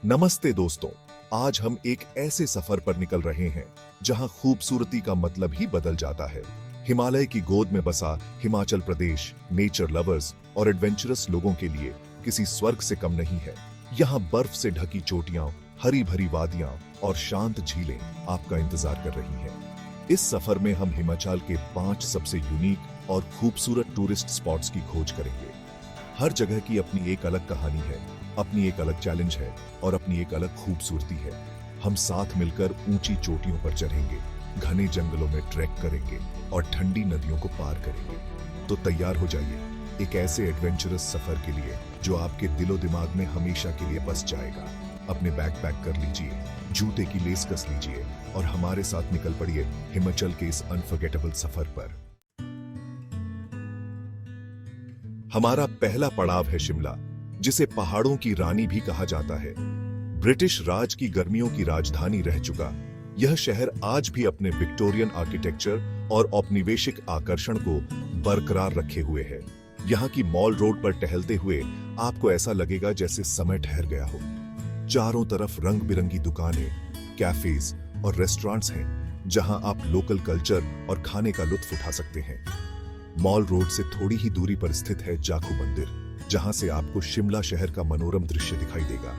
नमस्ते दोस्तों, आज हम एक ऐसे सफर पर निकल रहे हैं जहां खूबसूरती का मतलब ही बदल जाता है। हिमालय की गोद में बसा हिमाचल प्रदेश नेचर लवर्स और एडवेंचरस लोगों के लिए किसी स्वर्ग से कम नहीं है। यहाँ बर्फ से ढकी चोटियां, हरी भरी वादियां और शांत झीलें आपका इंतजार कर रही हैं। इस सफर में हम हिमाचल के 5 सबसे यूनिक और खूबसूरत टूरिस्ट स्पॉट्स की खोज करेंगे। हर जगह की अपनी एक अलग कहानी है, अपनी एक अलग चैलेंज है और अपनी एक अलग खूबसूरती है। हम साथ मिलकर ऊंची चोटियों पर चढ़ेंगे, घने जंगलों में ट्रैक करेंगे और ठंडी नदियों को पार करेंगे। तो तैयार हो जाइए एक ऐसे एडवेंचरस सफर के लिए जो आपके दिलो दिमाग में हमेशा के लिए बस जाएगा। अपने बैग पैक कर लीजिए, जूते की लेस कस लीजिए और हमारे साथ निकल पड़िए हिमाचल के इस अनफॉरगेटेबल सफर पर। हमारा पहला पड़ाव है शिमला, जिसे पहाड़ों की रानी भी कहा जाता है। ब्रिटिश राज की गर्मियों की राजधानी रह चुका यह शहर आज भी अपने विक्टोरियन आर्किटेक्चर और औपनिवेशिक आकर्षण को बरकरार रखे हुए है। यहाँ की मॉल रोड पर टहलते हुए आपको ऐसा लगेगा जैसे समय ठहर गया हो। चारों तरफ रंग बिरंगी दुकानें, कैफेज और रेस्टोरेंट्स हैं, जहां आप लोकल कल्चर और खाने का लुत्फ उठा सकते हैं। मॉल रोड से थोड़ी ही दूरी पर स्थित है जाखू मंदिर, जहां से आपको शिमला शहर का मनोरम दृश्य दिखाई देगा।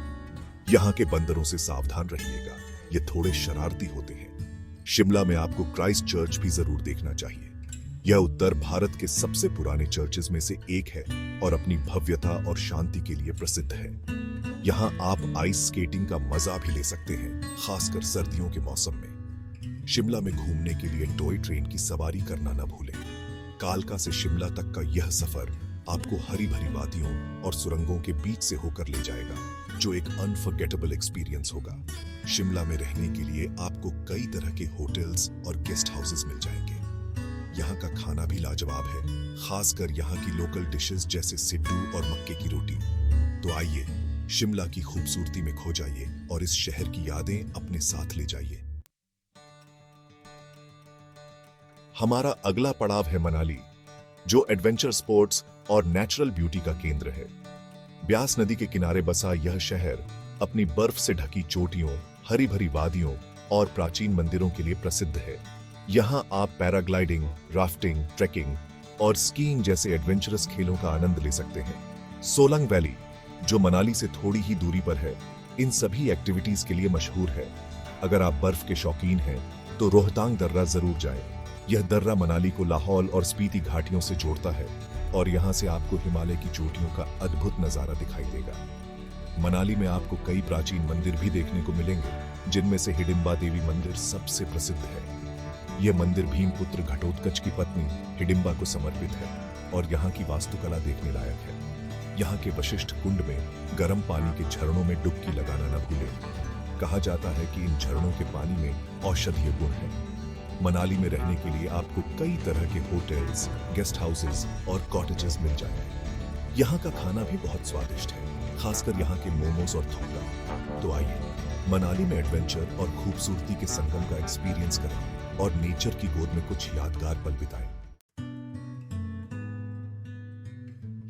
यहाँ के बंदरों से सावधान रहिएगा, ये थोड़े शरारती होते हैं। शिमला में आपको क्राइस्ट चर्च भी जरूर देखना चाहिए। यह उत्तर भारत के सबसे पुराने चर्चेज में से एक है और अपनी भव्यता और शांति के लिए प्रसिद्ध है। यहाँ आप आइस स्केटिंग का मजा भी ले सकते हैं, खासकर सर्दियों के मौसम में। शिमला में घूमने के लिए टॉय ट्रेन की सवारी करना न भूलें। कालका से शिमला तक का यह सफर आपको हरी भरी वादियों और सुरंगों के बीच से होकर ले जाएगा, जो एक अनफॉरगेटेबल एक्सपीरियंस होगा। शिमला में रहने के लिए आपको कई तरह के होटल्स और गेस्ट हाउसेस मिल जाएंगे। यहाँ का खाना भी लाजवाब है, खासकर यहाँ की लोकल डिशेस जैसे सिड्डू और मक्के की रोटी। तो आइए शिमला की खूबसूरती में खो जाइए और इस शहर की यादें अपने साथ ले जाइए। हमारा अगला पड़ाव है मनाली, जो एडवेंचर स्पोर्ट्स और नेचुरल ब्यूटी का केंद्र है। ब्यास नदी के किनारे बसा यह शहर अपनी बर्फ से ढकी चोटियों, हरी भरी वादियों और प्राचीन मंदिरों के लिए प्रसिद्ध है। यहाँ आप पैराग्लाइडिंग, राफ्टिंग, ट्रैकिंग और स्कीइंग जैसे एडवेंचरस खेलों का आनंद ले सकते हैं। सोलंग वैली, जो मनाली से थोड़ी ही दूरी पर है, इन सभी एक्टिविटीज के लिए मशहूर है। अगर आप बर्फ के शौकीन हैं तो रोहतांग दर्रा जरूर जाएं। यह दर्रा मनाली को लाहौल और स्पीति घाटियों से जोड़ता है और यहाँ से आपको हिमालय की चोटियों का अद्भुत नजारा दिखाई देगा। मनाली में आपको कई प्राचीन मंदिर भी देखने को मिलेंगे, जिनमें से हिडिंबा देवी मंदिर सबसे प्रसिद्ध है। यह मंदिर भीमपुत्र घटोत्कच की पत्नी हिडिंबा को समर्पित है और यहाँ की वास्तुकला देखने लायक है। यहाँ के वशिष्ठ कुंड में गर्म पानी के झरनों में डुबकी लगाना न भूलें। कहा जाता है कि इन झरनों के पानी में औषधीय गुण है। मनाली में रहने के लिए आपको कई तरह के होटल्स, गेस्ट हाउसेस और कॉटेजेस मिल जाएंगे। यहाँ का खाना भी बहुत स्वादिष्ट है, खासकर यहाँ के मोमोज और थोपला। तो आइए मनाली में एडवेंचर और खूबसूरती के संगम का एक्सपीरियंस करें और नेचर की गोद में कुछ यादगार पल बिताएं।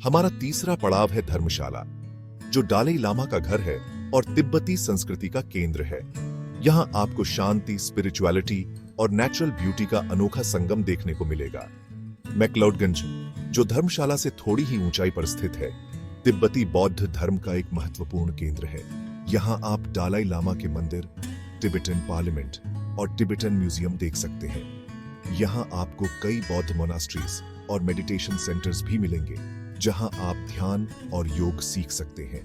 हमारा तीसरा पड़ाव है धर्मशाला, जो डालाई लामा का घर है और तिब्बती संस्कृति का केंद्र है। यहाँ आपको शांति, स्पिरिचुअलिटी और नेचुरल ब्यूटी का अनोखा संगम देखने को मिलेगा। मैक्लोडगंज, जो धर्मशाला से थोड़ी ही ऊंचाई पर स्थित है, तिब्बती बौद्ध धर्म का एक महत्वपूर्ण केंद्र है। यहाँ आप डालाई लामा के मंदिर, तिब्बतन पार्लियामेंट और तिब्बतन म्यूजियम देख सकते हैं। यहाँ आपको कई बौद्ध मोनास्ट्रीज और मेडिटेशन सेंटर्स भी मिलेंगे, जहाँ आप ध्यान और योग सीख सकते हैं।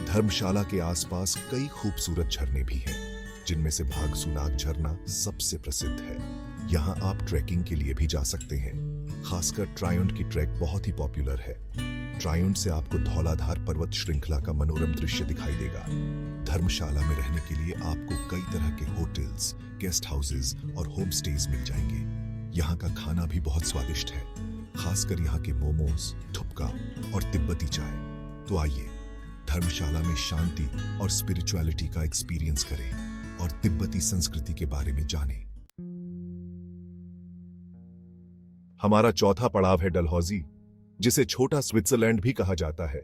धर्मशाला के आसपास कई खूबसूरत झरने भी हैं, जिनमें से भागसूनाग झरना सबसे प्रसिद्ध है। यहाँ आप ट्रैकिंग के लिए भी जा सकते हैं, खासकर ट्रायंट की ट्रैक बहुत ही पॉपुलर है। ट्रायंट से आपको धौलाधार पर्वत श्रृंखला का मनोरम दृश्य दिखाई देगा। धर्मशाला में रहने के लिए आपको कई तरह के होटल्स, गेस्ट हाउसेस और होम स्टेज मिल जाएंगे। यहाँ का खाना भी बहुत स्वादिष्ट है, खासकर यहाँ के मोमोज, थुपका और तिब्बती चाय। तो आइए धर्मशाला में शांति और स्पिरिचुअलिटी का एक्सपीरियंस करें और तिब्बती संस्कृति के बारे में जानें। हमारा चौथा पड़ाव है डलहौजी, जिसे छोटा स्विट्जरलैंड भी कहा जाता है।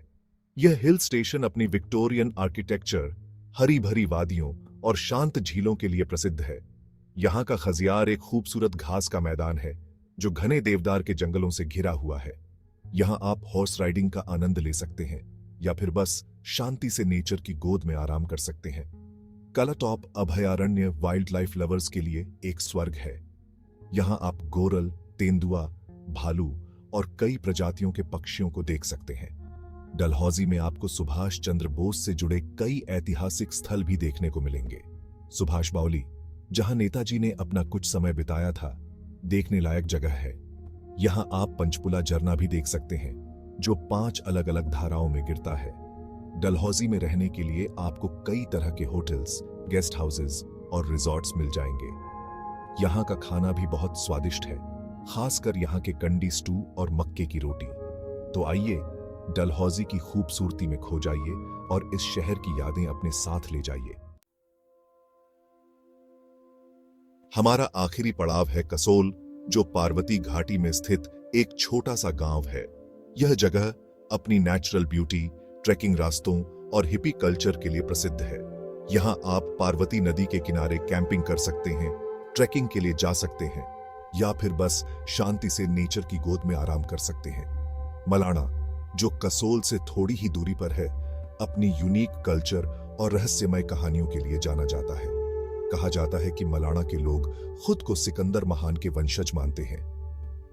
यह हिल स्टेशन अपनी विक्टोरियन आर्किटेक्चर, हरी भरी वादियों और शांत झीलों के लिए प्रसिद्ध है। यहाँ का खजियार एक खूबसूरत घास का मैदान है जो घने देवदार के जंगलों से घिरा हुआ है। यहाँ आप हॉर्स राइडिंग का आनंद ले सकते हैं या फिर बस शांति से नेचर की गोद में आराम कर सकते हैं। कालाटॉप अभयारण्य वाइल्ड लाइफ लवर्स के लिए एक स्वर्ग है। यहाँ आप गोरल, तेंदुआ, भालू और कई प्रजातियों के पक्षियों को देख सकते हैं। डलहौजी में आपको सुभाष चंद्र बोस से जुड़े कई ऐतिहासिक स्थल भी देखने को मिलेंगे। सुभाष बावली, जहां नेताजी ने अपना कुछ समय बिताया था, देखने लायक जगह है। यहां आप पंचपुला झरना भी देख सकते हैं जो 5 अलग अलग धाराओं में गिरता है। डलहौजी में रहने के लिए आपको कई तरह के होटल्स, गेस्ट हाउसेस और रिजॉर्ट्स मिल जाएंगे। यहाँ का खाना भी बहुत स्वादिष्ट है, खासकर यहाँ के कंडी स्टू और मक्के की रोटी। तो आइए डलहौजी की खूबसूरती में खो जाइए और इस शहर की यादें अपने साथ ले जाइए। हमारा आखिरी पड़ाव है कसोल, जो पार्वती घाटी में स्थित एक छोटा सा गांव है। यह जगह अपनी नेचुरल ब्यूटी, ट्रैकिंग रास्तों और हिपी कल्चर के लिए प्रसिद्ध है। यहाँ आप पार्वती नदी के किनारे कैंपिंग कर सकते हैं, ट्रैकिंग के लिए जा सकते हैं या फिर बस शांति से नेचर की गोद में आराम कर सकते हैं। मलाना, जो कसोल से थोड़ी ही दूरी पर है, अपनी यूनिक कल्चर और रहस्यमय कहानियों के लिए जाना जाता है। कहा जाता है कि मलाना के लोग खुद को सिकंदर महान के वंशज मानते हैं।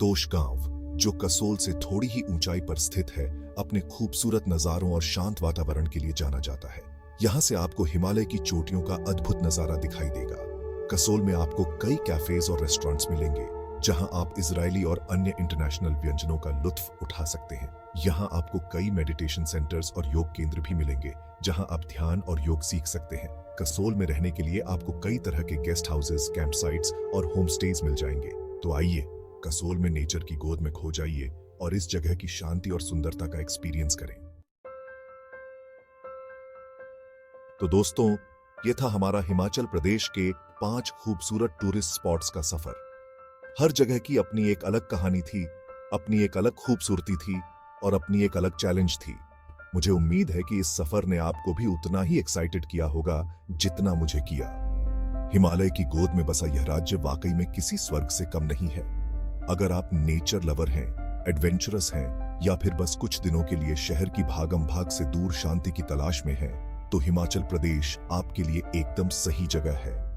तोश गांव, जो कसोल से थोड़ी ही ऊंचाई पर स्थित है, अपने खूबसूरत नजारों और शांत वातावरण के लिए जाना जाता है। यहाँ से आपको हिमालय की चोटियों का अद्भुत नजारा दिखाई देगा। कसोल में आपको कई कैफेज और रेस्टोरेंट्स मिलेंगे जहां आप इजरायली और अन्य इंटरनेशनल व्यंजनों का लुत्फ उठा सकते हैं। यहाँ आपको कई मेडिटेशन सेंटर्स और योग केंद्र भी मिलेंगे जहां आप ध्यान और योग सीख सकते हैं। कसोल में रहने के लिए आपको कई तरह के गेस्ट हाउसेस, कैंप साइट्स और होम स्टेज मिल जाएंगे। तो आइए कसोल में नेचर की गोद में खो जाइए और इस जगह की शांति और सुंदरता का एक्सपीरियंस करें। तो दोस्तों, ये था हमारा हिमाचल प्रदेश के 5 खूबसूरत टूरिस्ट स्पॉट्स का सफर। हर जगह की अपनी एक अलग कहानी थी, अपनी एक अलग खूबसूरती थी और अपनी एक अलग चैलेंज थी। मुझे उम्मीद है कि इस सफर ने आपको भी उतना ही एक्साइटेड किया होगा जितना मुझे किया। हिमालय की गोद में बसा यह राज्य वाकई में किसी स्वर्ग से कम नहीं है। अगर आप नेचर लवर हैं, एडवेंचरस हैं या फिर बस कुछ दिनों के लिए शहर की भागम भाग से दूर शांति की तलाश में हैं, तो हिमाचल प्रदेश आपके लिए एकदम सही जगह है।